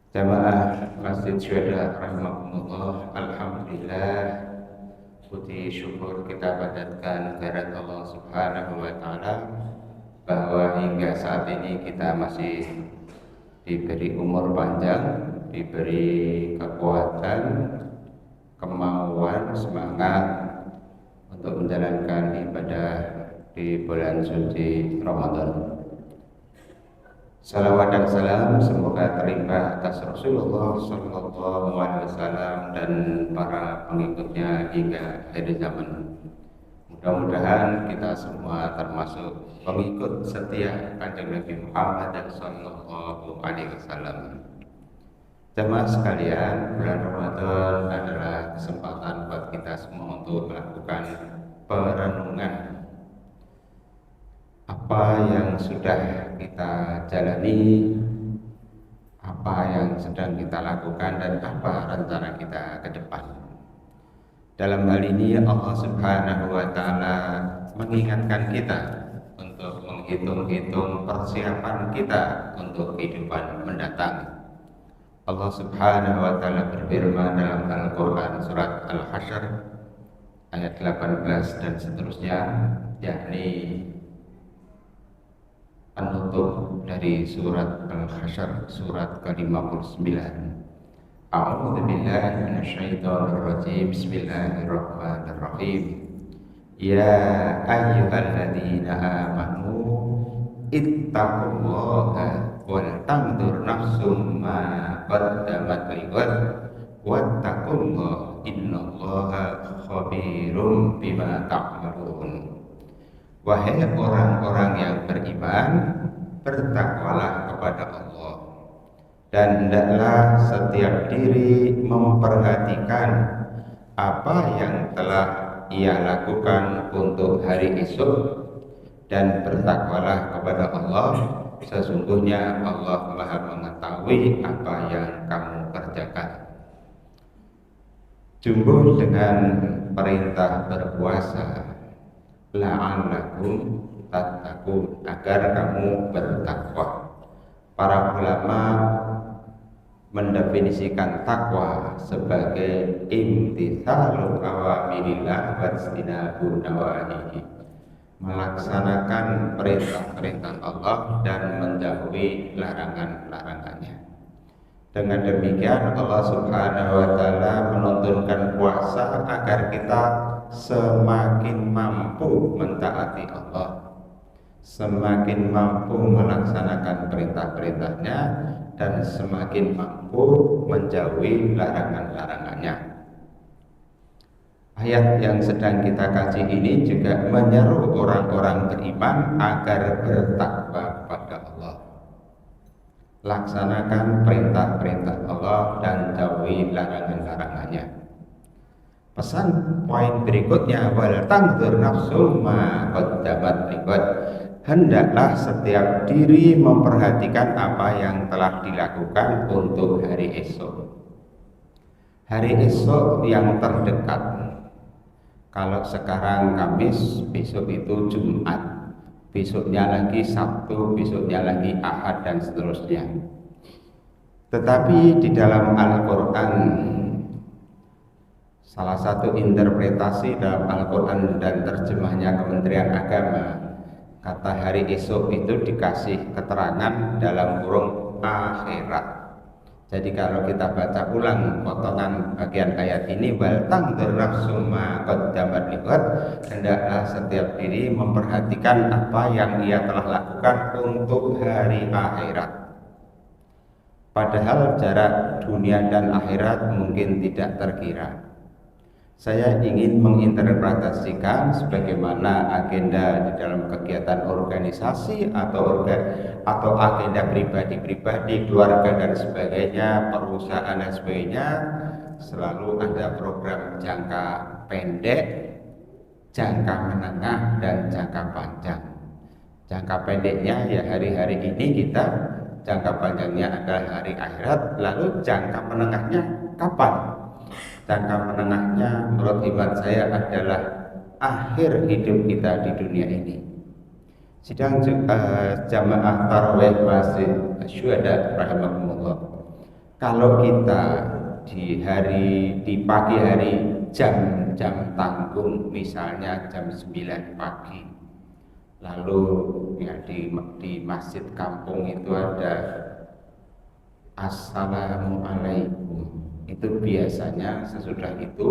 Jamaah Masjid Syuhada rahimakumullah, alhamdulillah, puji syukur kita panjatkan kehadirat Allah Subhanahu wa taala bahwa hingga saat ini kita masih diberi umur panjang, diberi kekuatan, kemauan, semangat untuk menjalankan ibadah di bulan suci Ramadan. Salawat dan salam semoga terlimpah atas Rasulullah Sallallahu Alaihi Wasallam dan para pengikutnya hingga akhir zaman. Mudah-mudahan kita semua termasuk pengikut setia Kanjeng Nabi Muhammad Sallallahu Alaihi Wasallam. Jemaah sekalian, bulan Ramadan adalah kesempatan buat kita semua untuk melakukan perenungan apa yang sudah kita jalani, apa yang sedang kita lakukan, dan apa rencana kita ke depan. Dalam hal ini Allah Subhanahu wa taala mengingatkan kita untuk menghitung-hitung persiapan kita untuk kehidupan mendatang. Allah Subhanahu wa taala berfirman dalam Al-Qur'an surat Al-Hasyr ayat 18 dan seterusnya, yakni penutup dari surat Al-Hasyr surat ke-59. A'udzu billahi minasyaitonir rajim. Bismillahirrahmanirrahim. Ya ayyuhalladzina amanu ittaqullaha wal tanzur nafsum ma qaddamat lighad wattaqullaha innallaha khabirum bima ta'malun. Wahai orang-orang yang beriman, bertakwalah kepada Allah, dan hendaklah setiap diri memperhatikan apa yang telah ia lakukan untuk hari esok, dan bertakwalah kepada Allah, sesungguhnya Allah Maha mengetahui apa yang kamu kerjakan. Jumlah dengan perintah berpuasa, la'allakum tattaqun, agar kamu bertakwa. Para ulama mendefinisikan takwa sebagai imtitsalul awamirillah wajtinabu nawahihi, melaksanakan perintah-perintah Allah dan menjauhi larangan-larangannya. Dengan demikian Allah Subhanahu wa taala menuntunkan puasa agar kita semakin mampu mentaati Allah, semakin mampu melaksanakan perintah-perintahnya, dan semakin mampu menjauhi larangan-larangannya. Ayat yang sedang kita kaji ini juga menyeru orang-orang beriman agar bertakwa kepada Allah, laksanakan perintah-perintah Allah dan jauhi larangan-larangannya. Pesan poin berikutnya, wal tanzur nafsum ma qaddamat lighad, hendaklah setiap diri memperhatikan apa yang telah dilakukan untuk hari esok. Hari esok yang terdekat, kalau sekarang Kamis, besok itu Jumat, besoknya lagi Sabtu, besoknya lagi Ahad, dan seterusnya. Tetapi di dalam Al-Quran, salah satu interpretasi dalam Al-Quran dan terjemahnya Kementerian Agama, kata hari esok itu dikasih keterangan dalam kurung akhirat. Jadi kalau kita baca ulang potongan bagian ayat ini, wal tanzur nafsum ma qaddamat lighad, hendaklah setiap diri memperhatikan apa yang ia telah lakukan untuk hari akhirat. Padahal jarak dunia dan akhirat mungkin tidak terkira. Saya ingin menginterpretasikan sebagaimana agenda di dalam kegiatan organisasi atau agenda pribadi-pribadi, keluarga dan sebagainya, perusahaan dan sebagainya, selalu ada program jangka pendek, jangka menengah, dan jangka panjang. Jangka pendeknya ya hari-hari ini kita, jangka panjangnya adalah hari akhirat, lalu jangka menengahnya kapan? Jangka menengahnya menurut iman saya adalah akhir hidup kita di dunia ini. Sidang jamaah tarawih Masjid Syuhada rahimakumullah, Kalau kita di pagi hari jam-jam tanggung, misalnya jam 9 pagi, lalu ya di masjid kampung itu ada assalamualaikum, itu biasanya sesudah itu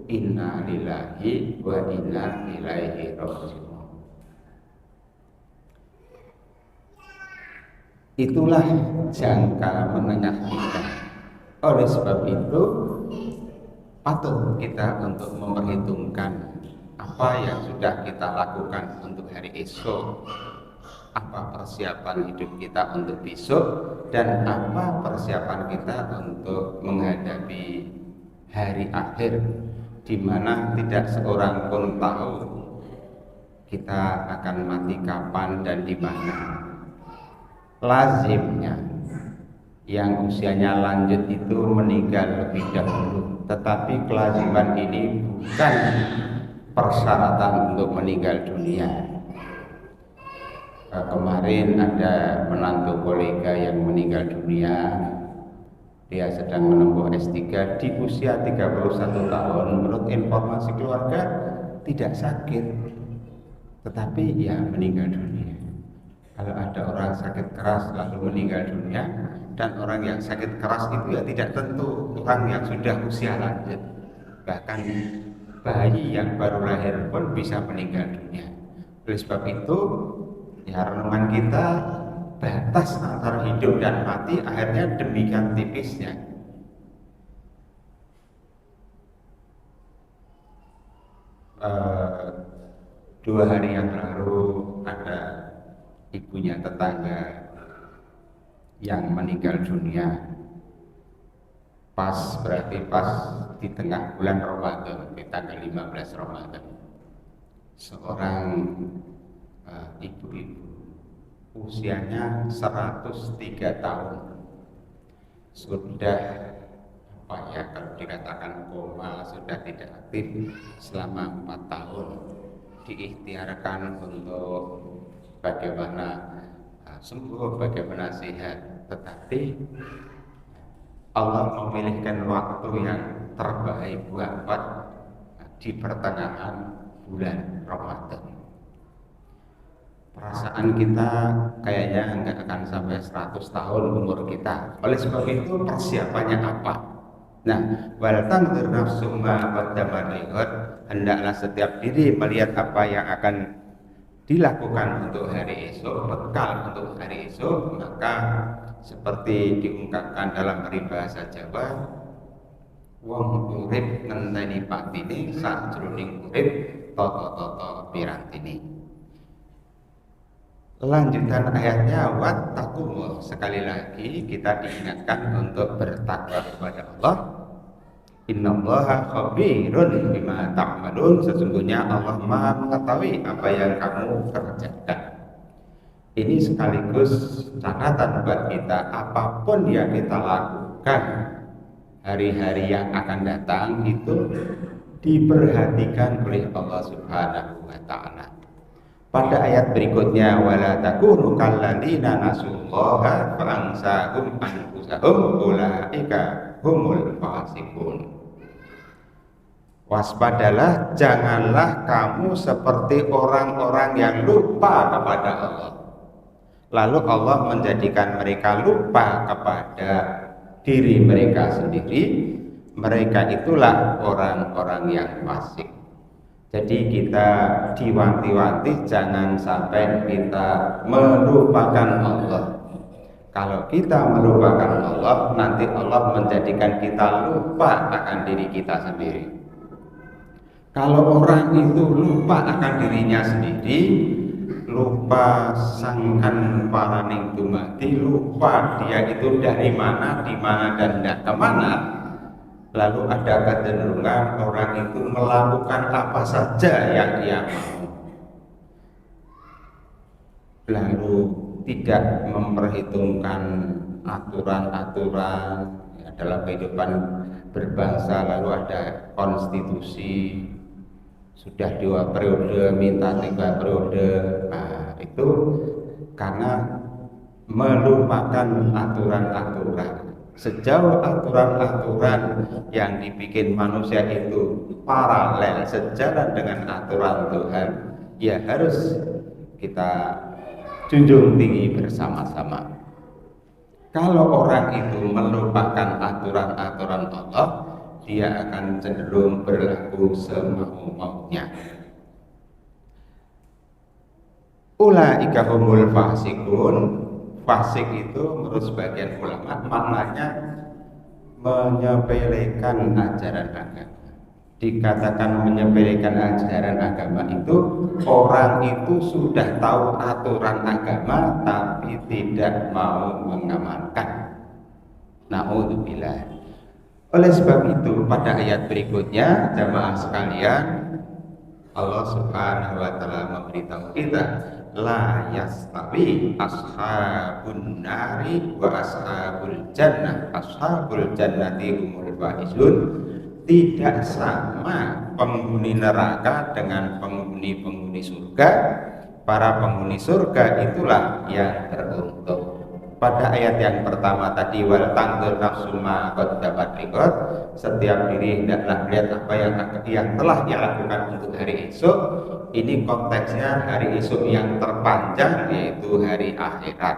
inna lillahi wa inna ilaihi raji'un. Itulah jangka menengah kita. Oleh sebab itu patut kita untuk memperhitungkan apa yang sudah kita lakukan untuk hari esok, apa persiapan hidup kita untuk besok, dan apa persiapan kita untuk menghadapi hari akhir, di mana tidak seorang pun tahu kita akan mati kapan dan di mana. Lazimnya yang usianya lanjut itu meninggal lebih dahulu, tetapi kelaziman ini bukan persyaratan untuk meninggal dunia. Kemarin ada menantu kolega yang meninggal dunia. Dia sedang menempuh S3 di usia 31 tahun. Menurut informasi keluarga tidak sakit, tetapi ya meninggal dunia. Kalau ada orang sakit keras lalu meninggal dunia, dan orang yang sakit keras itu ya tidak tentu orang yang sudah usia lanjut. Bahkan bayi yang baru lahir pun bisa meninggal dunia. Oleh sebab itu ya renungan kita, batas antara hidup dan mati akhirnya demikian tipisnya. Dua hari yang lalu ada ibunya tetangga yang meninggal dunia, berarti pas di tengah bulan Ramadan, di tanggal 15 Ramadan. Seorang ibu-ibu usianya 103 tahun, sudah kalau dikatakan koma, sudah tidak aktif selama 4 tahun, diikhtiarkan untuk bagaimana sembuh, bagaimana sehat, tetapi Allah memilihkan waktu yang terbaik buat di pertengahan bulan Ramadan. Perasaan kita kayaknya nggak akan sampai 100 tahun umur kita. Oleh sebab itu persiapannya apa? Nah, wal tanzur nafsu ma qaddamat lighad, hendaklah setiap diri melihat apa yang akan dilakukan untuk hari esok, bekal untuk hari esok. Maka seperti diungkapkan dalam peribahasa Jawa, wong urip ngenteni patine sajroning urip tata-tata pirantine. Lanjutan ayatnya wattaqullah, sekali lagi kita diingatkan untuk bertakwa kepada Allah. Innallaha khabirun bima ta'malun, sesungguhnya Allah Maha mengetahui apa yang kamu kerjakan. Ini sekaligus catatan buat kita, apapun yang kita lakukan hari-hari yang akan datang itu diperhatikan oleh Allah Subhanahu wa taala. Pada ayat berikutnya, wala takunu kalladzina nasullaha fa ansahum anfusahum ulaika humul fasiqun. Waspadalah, janganlah kamu seperti orang-orang yang lupa kepada Allah, lalu Allah menjadikan mereka lupa kepada diri mereka sendiri. Mereka itulah orang-orang yang fasik. Jadi kita diwanti-wanti jangan sampai kita melupakan Allah. Kalau kita melupakan Allah, nanti Allah menjadikan kita lupa akan diri kita sendiri. Kalau orang itu lupa akan dirinya sendiri, lupa sangkan paraning dumadi, lupa dia itu dari mana, di mana, dan tidak kemana, lalu ada kecenderungan orang itu melakukan apa saja yang dia mau, lalu tidak memperhitungkan aturan-aturan ya, dalam kehidupan berbangsa. Lalu ada konstitusi, sudah 2 periode minta 3 periode. Nah, itu karena melupakan aturan-aturan. Sejauh aturan-aturan yang dibikin manusia itu paralel sejalan dengan aturan Tuhan, ya harus kita junjung tinggi bersama-sama. Kalau orang itu melupakan aturan-aturan Allah, dia akan cenderung berlaku semau-maunya. Ulaika humul fasikun. Fasik itu menurut sebagian ulama maknanya menyepelekan ajaran agama. Dikatakan menyepelekan ajaran agama itu orang itu sudah tahu aturan agama tapi tidak mau mengamalkan. Na'udzubillah. Oleh sebab itu pada ayat berikutnya jamaah sekalian, Allah Subhanahu wa taala memberitahu kita, la yastawi ashabun nari wa ashabul jannah. Ashabul jannati humul faizun. Tidak sama penghuni neraka dengan penghuni surga. Para penghuni surga itulah yang beruntung. Pada ayat yang pertama tadi, wal tangdur nafsuma qaddamat liqad, setiap diri hendaklah melihat apa yang telah dia lakukan untuk hari esok. Ini konteksnya hari esok yang terpanjang, yaitu hari akhirat.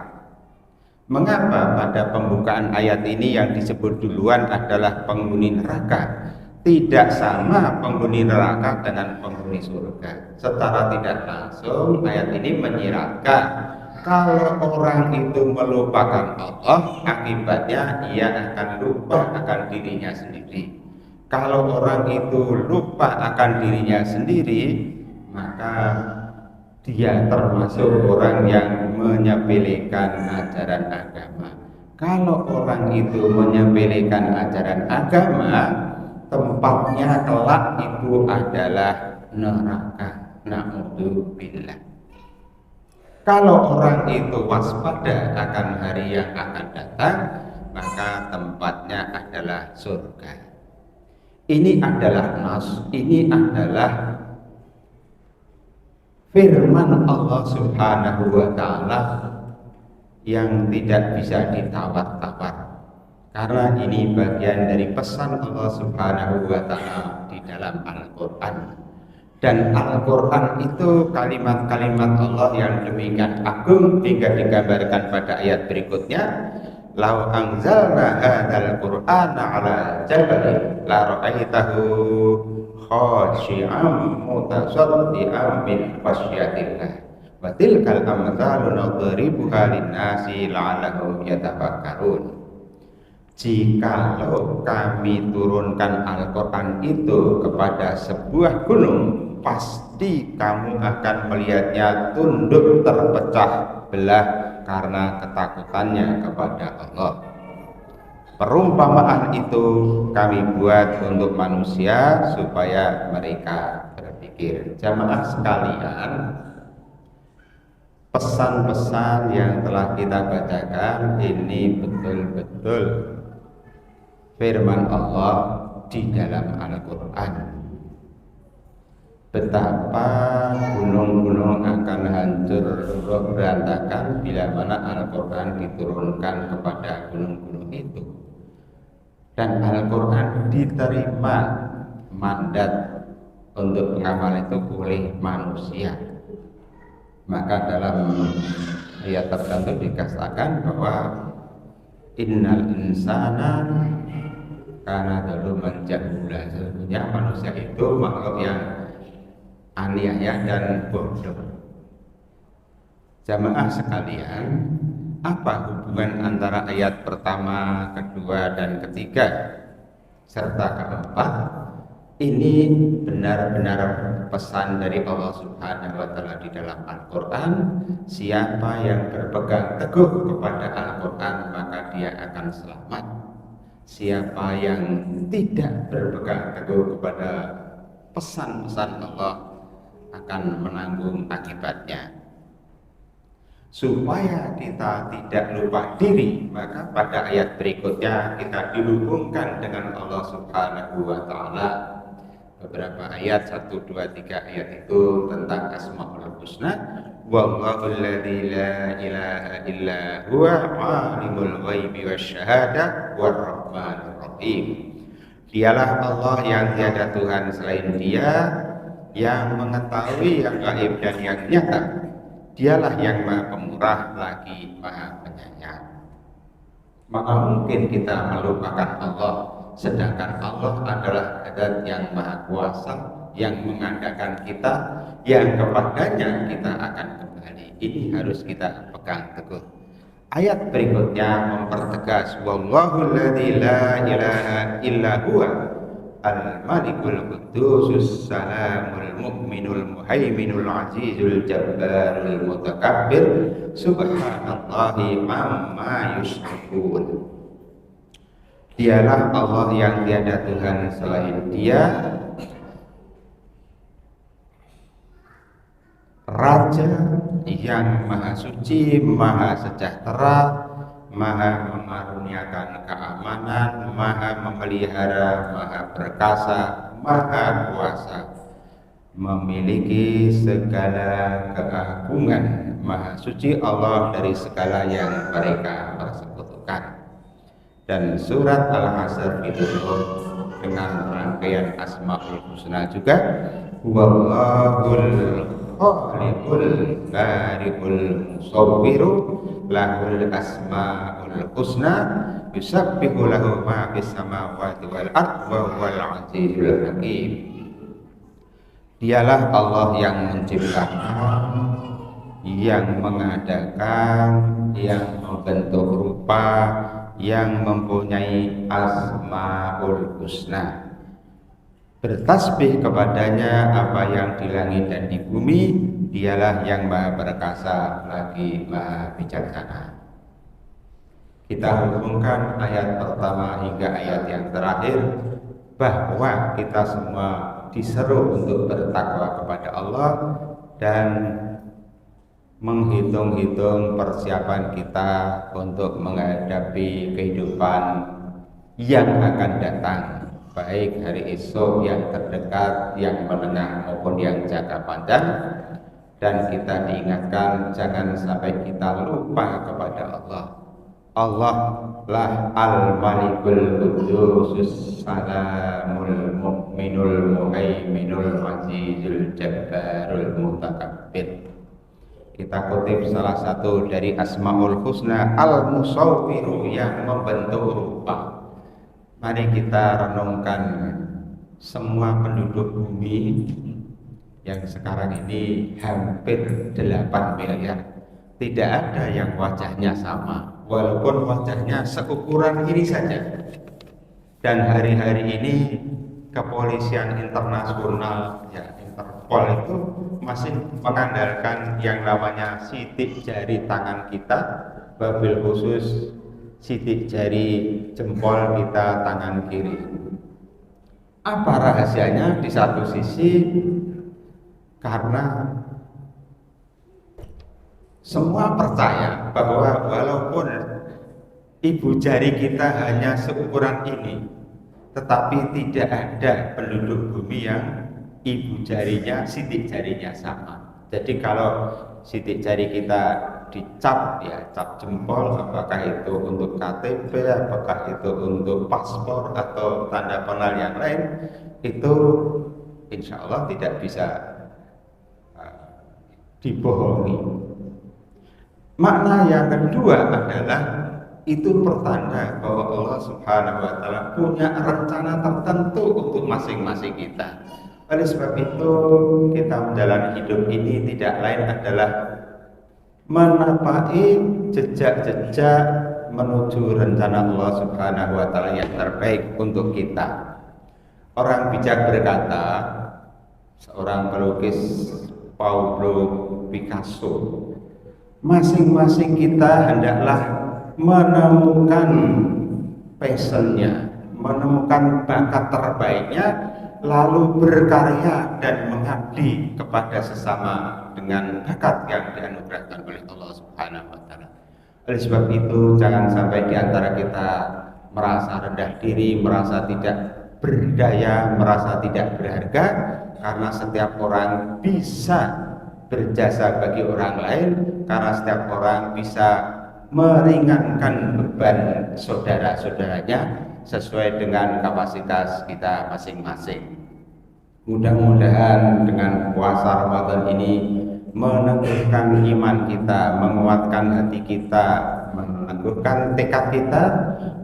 Mengapa pada pembukaan ayat ini yang disebut duluan adalah penghuni neraka? Tidak sama penghuni neraka dengan penghuni surga. Secara tidak langsung ayat ini menyiratkan kalau orang itu melupakan Allah, akibatnya ia akan lupa akan dirinya sendiri. Kalau orang itu lupa akan dirinya sendiri, maka dia termasuk orang yang menyepelekan ajaran agama. Kalau orang itu menyepelekan ajaran agama, tempatnya kelak itu adalah neraka. Na'udzubillah. Kalau orang itu waspada akan hari yang akan datang, maka tempatnya adalah surga. Ini adalah nas, ini adalah firman Allah Subhanahu wa taala yang tidak bisa ditawar-tawar. Karena ini bagian dari pesan Allah Subhanahu wa taala di dalam Al-Qur'an. Dan Al-Quran itu kalimat-kalimat Allah yang demikian agung hingga digambarkan pada ayat berikutnya. Lau anzalna hadzal Qur'ana ala jabalin la ra'aitahu khashi'an mutasaddian min khasyatillah. Wa tilkal amthalu nadribuha lin-nasi la'allahum yatafakkarun. Jikalau kami turunkan Al-Quran itu kepada sebuah gunung, pasti kamu akan melihatnya tunduk terpecah belah karena ketakutannya kepada Allah. Perumpamaan itu kami buat untuk manusia supaya mereka berpikir. Jamaah sekalian, pesan-pesan yang telah kita bacakan ini betul-betul firman Allah di dalam Al-Quran. Betapa gunung-gunung akan hancur berantakan bila mana Al-Quran diturunkan kepada gunung-gunung itu. Dan Al-Quran diterima mandat untuk mengamal itu oleh manusia. Maka dalam ayat tertentu dikatakan bahwa innal insana karena dulu menjahula, sesungguhnya manusia itu makhluk yang aniaya dan bodoh. Jamaah sekalian, apa hubungan antara ayat pertama, kedua, dan ketiga serta keempat? Ini benar-benar pesan dari Allah Subhanahu wa taala di dalam Al-Quran. Siapa yang berpegang teguh kepada Al-Quran maka dia akan selamat. Siapa yang tidak berpegang teguh kepada pesan-pesan Allah akan menanggung akibatnya. Supaya kita tidak lupa diri, maka pada ayat berikutnya kita dihubungkan dengan Allah Subhanahu wa taala. Beberapa ayat 1, 2, 3 ayat itu tentang Asmaul Husna. wallahu alladzi la ilaha illa huwa alimul ghaibi wasyahadah warrahmanur rahim. Dialah Allah yang tiada Tuhan selain Dia, yang mengetahui yang gaib dan yang nyata. Dialah yang Maha Pemurah lagi Maha Penyayang. Maka mungkin kita melupakan Allah, sedangkan Allah adalah zat yang Maha Kuasa, yang mengadakan kita, yang kepadanya kita akan kembali. Ini harus kita pegang teguh. Ayat berikutnya mempertegas wallahul ladzi la ilaha illa huwa al-malikul qudusus salamul mu'minul muhaiminul azizul jabbarul mutakabbir subhanallahi amma yusyrikun. Dialah Allah yang tiada Tuhan selain Dia, Raja yang Maha Suci, Maha Sejahtera, Maha mengaruniakan keamanan, Maha memelihara, Maha Perkasa, Maha Kuasa, memiliki segala keagungan. Maha Suci Allah dari segala yang mereka persekutukan. Dan surat Al-Hasr ditutup dengan rangkaian Asmaul Husna juga. Wallahul khaliqul bari'ul musawwiru lahul asmaul husna yusabbihu lahu ma fis samawati wal ardh wa huwal azizul hakim. Dialah Allah yang menciptakan, yang mengadakan, yang membentuk rupa, yang mempunyai asmaul husna. Bertasbih kepadanya apa yang di langit dan di bumi. Dialah yang Maha Perkasa lagi Maha Bijaksana. Kita hubungkan ayat pertama hingga ayat yang terakhir, bahwa kita semua diseru untuk bertakwa kepada Allah dan menghitung-hitung persiapan kita untuk menghadapi kehidupan yang akan datang, baik hari esok yang terdekat, yang menengah maupun yang jangka panjang. Dan kita diingatkan jangan sampai kita lupa kepada Allah. Allah lah al-malikul qudusus salamul mu'minul muhaiminul azizul jabbarul mutakabbir. Kita kutip salah satu dari Asmaul Husna, al-musawwiru, yang membentuk rupa. Mari kita renungkan semua penduduk bumi yang sekarang ini hampir 8 miliar. Tidak ada yang wajahnya sama, walaupun wajahnya seukuran ini saja. Dan hari-hari ini kepolisian internasional, ya Interpol, itu masih mengandalkan yang namanya sidik jari tangan kita, wabil khusus sidik jari jempol kita tangan kiri. Apa rahasianya? Di satu sisi karena semua percaya bahwa walaupun ibu jari kita hanya seukuran ini, tetapi tidak ada penduduk bumi yang ibu jarinya, sidik jarinya sama. Jadi kalau sidik jari kita dicap, ya cap jempol, apakah itu untuk KTP, apakah itu untuk paspor atau tanda pengenal yang lain, itu insya Allah tidak bisa dibohongi. Makna yang kedua adalah itu pertanda bahwa Allah Subhanahu wa Ta'ala punya rencana tertentu untuk masing-masing kita. Oleh sebab itu, kita menjalani hidup ini tidak lain adalah menapai jejak-jejak menuju rencana Allah Subhanahu wa Ta'ala yang terbaik untuk kita. Orang bijak berkata, seorang pelukis Pablo Picasso, masing-masing kita hendaklah menemukan passionnya, menemukan bakat terbaiknya, lalu berkarya dan mengabdi kepada sesama dengan bakat yang dianugerahkan oleh Allah Subhanahu wa Ta'ala. Oleh sebab itu, jangan sampai di antara kita merasa rendah diri, merasa tidak berdaya, merasa tidak berharga, karena setiap orang bisa berjasa bagi orang lain, karena setiap orang bisa meringankan beban saudara-saudaranya sesuai dengan kapasitas kita masing-masing. Mudah-mudahan dengan puasa Ramadan ini meneguhkan iman kita, menguatkan hati kita, meneguhkan tekad kita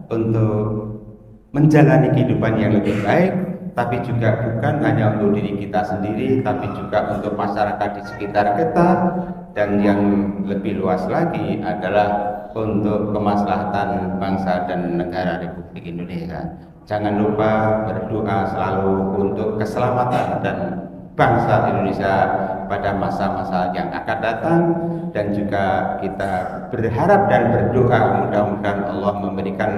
untuk menjalani kehidupan yang lebih baik, tapi juga bukan hanya untuk diri kita sendiri, tapi juga untuk masyarakat di sekitar kita, dan yang lebih luas lagi adalah untuk kemaslahatan bangsa dan negara Republik Indonesia. Jangan lupa berdoa selalu untuk keselamatan dan bangsa Indonesia pada masa-masa yang akan datang, dan juga kita berharap dan berdoa mudah-mudahan Allah memberikan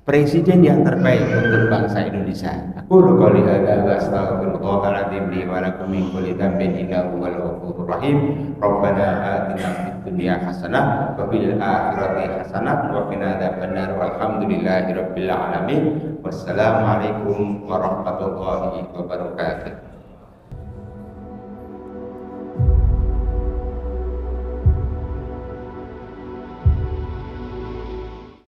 presiden yang terbaik untuk bangsa Indonesia. Aku qouli hadza wa astaghfirullahal azim li wa lakum min kulli dhanbin innahu huwal ghafurur rahim. Rabbana atina fid dunya hasanah wa fil akhirati hasanah wa qina adzabannar. Walhamdulillahirabbil alamin. Wassalamualaikum warahmatullahi wabarakatuh.